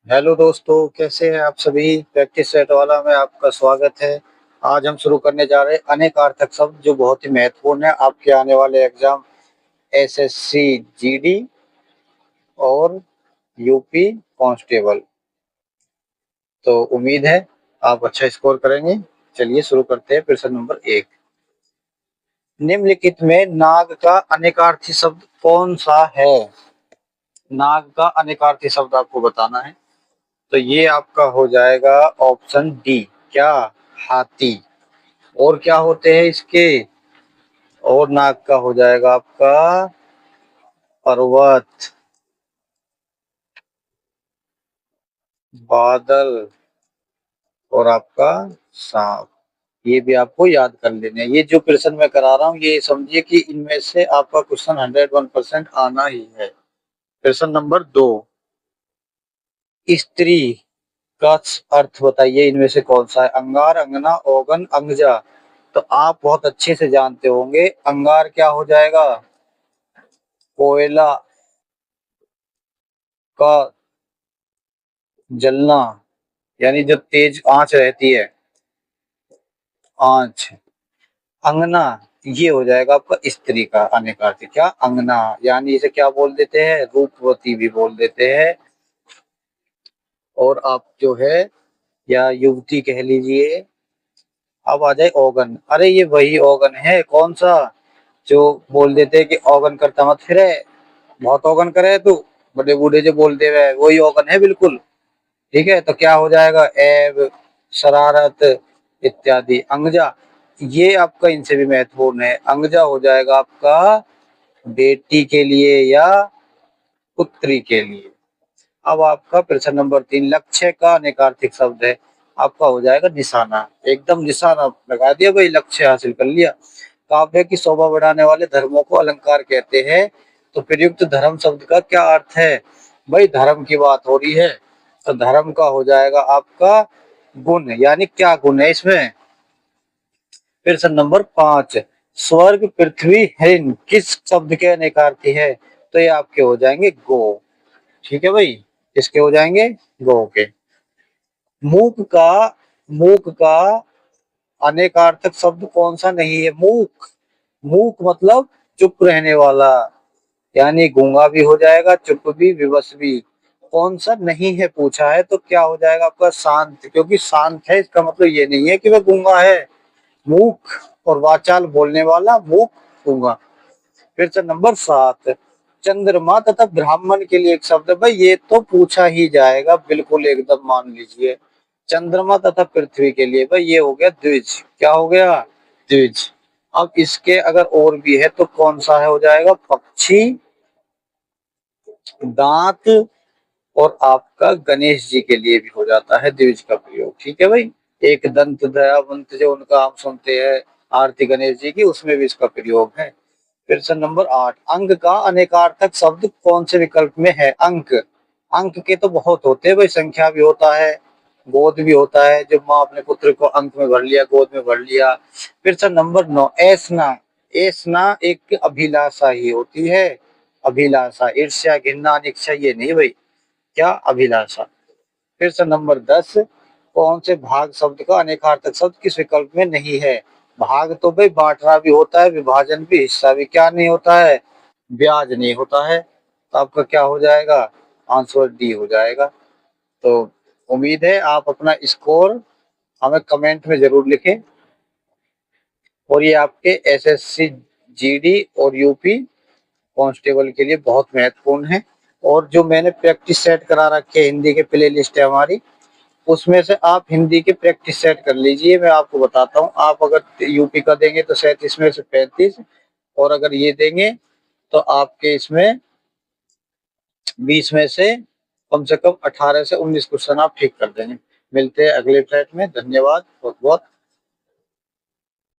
Hello दोस्तों, कैसे हैं आप सभी। प्रैक्टिस सेट वाला में आपका स्वागत है। आज हम शुरू करने जा रहे हैं अनेकार्थक शब्द जो बहुत ही महत्वपूर्ण है आपके आने वाले एग्जाम एसएससी जीडी और यूपी कांस्टेबल। तो उम्मीद है आप अच्छा स्कोर करेंगे। चलिए शुरू करते हैं प्रश्न नंबर 1। निम्नलिखित में नाग का अनेकार्थी शब्द कौन सा है। नाग का अनेकार्थी शब्द आपको बताना है। तो ये आपका हो जाएगा ऑप्शन डी। क्या? हाथी। और क्या होते हैं इसके? और नाग का हो जाएगा आपका पर्वत, बादल और आपका सांप। ये भी आपको याद कर लेने हैं। ये जो प्रश्न मैं करा रहा हूँ ये समझिए कि इनमें से आपका क्वेश्चन 101% आना ही है। प्रश्न नंबर 2। स्त्री का अर्थ बताइए इनमें से कौन सा है। अंगार, अंगना, ओगन, अंगजा। तो आप बहुत अच्छे से जानते होंगे अंगार क्या हो जाएगा। कोयला का जलना, यानी जब तेज आंच रहती है, आंच। अंगना ये हो जाएगा आपका स्त्री का अनेकार्थी। क्या? अंगना। यानी इसे क्या बोल देते हैं? रूपवती भी बोल देते हैं। और आप जो है या युवती कह लीजिए। अब आ जाए ओगन। अरे ये वही ओगन है। कौन सा? जो बोल देते हैं कि ओगन करता मत फिरे, बहुत ओगन करे तू। बड़े बूढ़े जो बोलते हुए वही ओगन है बिल्कुल। ठीक है, तो क्या हो जाएगा? एब, शरारत इत्यादि। अंगजा ये आपका इनसे भी महत्वपूर्ण है। अंगजा हो जाएगा आपका बेटी के लिए या पुत्री के लिए। अब आपका प्रश्न नंबर 3। लक्ष्य का अनेकार्थिक शब्द है। आपका हो जाएगा निशाना। एकदम निशाना लगा दिया भाई, लक्ष्य हासिल कर लिया। काव्य की शोभा बढ़ाने वाले धर्मों को अलंकार कहते हैं। तो प्रयुक्त धर्म शब्द का क्या अर्थ है? भाई धर्म की बात हो रही है तो धर्म का हो जाएगा आपका गुण। यानी क्या गुण है इसमें। प्रश्न नंबर 5। स्वर्ग, पृथ्वी, हिरण किस शब्द के अनेकार्थी है? तो ये आपके हो जाएंगे गो। ठीक है भाई, किसके हो जाएंगे? गो के। मूक का मूक का अनेकार्थक शब्द कौन सा नहीं है? मूक। मूक मतलब चुप रहने वाला। यानी गूंगा भी हो जाएगा, चुप भी, विवश भी। कौन सा नहीं है पूछा है तो क्या हो जाएगा आपका? शांत। क्योंकि शांत है इसका मतलब ये नहीं है कि वह गूंगा है। मूक और वाचाल बोलने वाला, मूक, गूंगा। फिर से नंबर 7। चंद्रमा तथा ब्राह्मण के लिए एक शब्द है। भाई ये तो पूछा ही जाएगा बिल्कुल, एकदम मान लीजिए। चंद्रमा तथा पृथ्वी के लिए भाई ये हो गया द्विज। क्या हो गया? द्विज। अब इसके अगर और भी है तो कौन सा है? हो जाएगा पक्षी, दांत और आपका गणेश जी के लिए भी हो जाता है द्विज का प्रयोग। ठीक है भाई। एक दंत दयावंत जो उनका हम सुनते हैं आरती गणेश जी की, उसमें भी इसका प्रयोग है। प्रश्न नंबर 8। अंक का अनेकार्थक शब्द कौन से विकल्प में है? अंक। अंक के तो बहुत होते हैं भाई। संख्या भी होता है, गोद भी होता है। जब माँ अपने पुत्र को अंक में भर लिया, गोद में भर लिया। प्रश्न नंबर 9। ऐसना। ऐसना एक अभिलाषा ही होती है। अभिलाषा, ईर्ष्या, घृणा, अनिच्छा ये नहीं भाई। क्या? अभिलाषा। प्रश्न नंबर 10। कौन से भाग शब्द का अनेकार्थक शब्द किस विकल्प में नहीं है? भाग तो भाई बांटना भी होता है, विभाजन भी, हिस्सा भी। क्या नहीं होता है? ब्याज नहीं होता है। तो आपका क्या हो जाएगा? आंसर डी हो जाएगा। तो उम्मीद है आप अपना स्कोर हमें कमेंट में जरूर लिखें। और ये आपके एसएससी जीडी और यूपी कांस्टेबल के लिए बहुत महत्वपूर्ण है। और जो मैंने प्रैक्टिस सेट करा रखे है, हिंदी के प्ले लिस्ट है हमारी, उसमें से आप हिंदी के प्रैक्टिस सेट कर लीजिए। मैं आपको बताता हूँ, आप अगर यूपी का देंगे तो 37 में से 35, और अगर ये देंगे तो आपके इसमें 20 में से कम 18 से 19 क्वेश्चन आप ठीक कर देंगे। मिलते हैं अगले फ्लैट में। धन्यवाद बहुत बहुत।